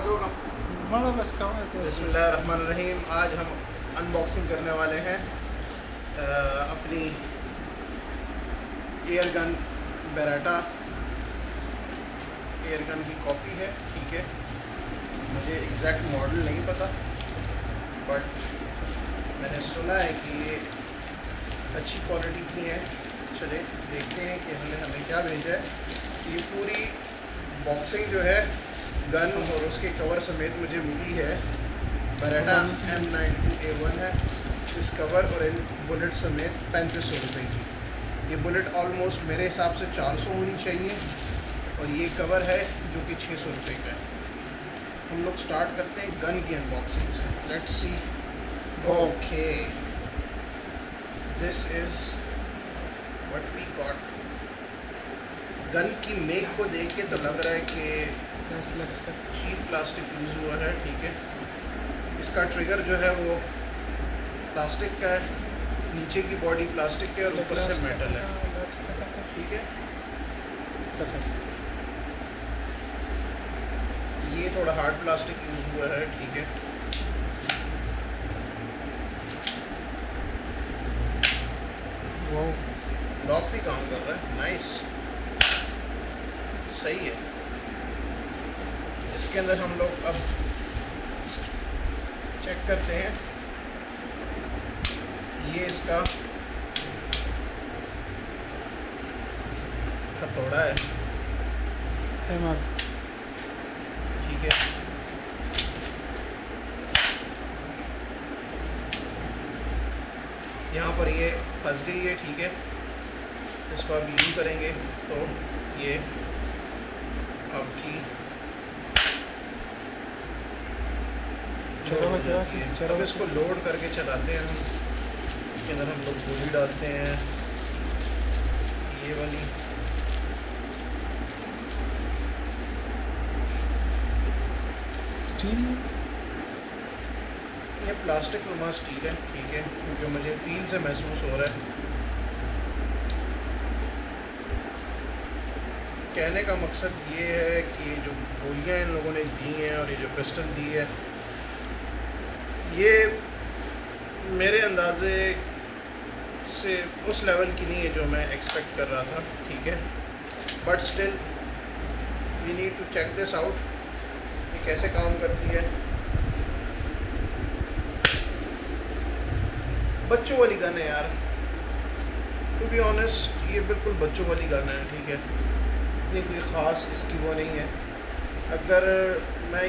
बिस्मिल्लाहिर्रहमानिर्रहीम। आज हम अनबॉक्सिंग करने वाले हैं अपनी air gun Beretta air gun की कॉपी है। ठीक है, मुझे एग्जैक्ट मॉडल नहीं पता, बट मैंने सुना है कि ये अच्छी क्वालिटी की है। चले देखते हैं कि इन्होंने हमें क्या भेजा है। ये पूरी बॉक्सिंग जो है गन और उसके कवर समेत मुझे मिली है। बेरेटा M92A1 है। इस कवर और इन बुलेट समेत 3500 रुपये की। ये बुलेट ऑलमोस्ट मेरे हिसाब से 400 होनी चाहिए और ये कवर है जो कि 600 रुपये का है। हम लोग स्टार्ट करते हैं गन की अनबॉक्सिंग से। Let's see. Okay, this is what we got. Gun की मेक को देख के तो लग रहा है कि चीप प्लास्टिक यूज़ हुआ है। ठीक है, इसका ट्रिगर जो है वो प्लास्टिक का है, नीचे की बॉडी प्लास्टिक है और ऊपर से मेटल है। ठीक है, ये थोड़ा हार्ड प्लास्टिक यूज़ हुआ है। ठीक है, लॉक भी काम कर रहा है। नाइस, सही है। इसके अंदर हम लोग अब चेक करते हैं। ये इसका हथौड़ा है। ठीक है, यहाँ पर ये फंस गई है। ठीक है, इसको अब यूज करेंगे तो ये आपकी लोड हो जाती है। अब इसको लोड करके चलाते हैं हम। इसके अंदर हम लोग गोली डालते हैं, ये वाली। स्टील, ये प्लास्टिक नुमा स्टील है। ठीक है, क्योंकि मुझे फील से महसूस हो रहा है। कहने का मकसद ये है कि जो गोलियाँ इन लोगों ने दी हैं और ये जो पिस्टल दी है, ये मेरे अंदाजे से उस लेवल की नहीं है जो मैं एक्सपेक्ट कर रहा था। ठीक है, but still we need to check this out, ये कैसे काम करती है। बच्चों वाली गन है यार, टू बी ऑनेस्ट ये बिल्कुल बच्चों वाली गन है। ठीक है, इतनी कोई ख़ास इसकी वो नहीं है। अगर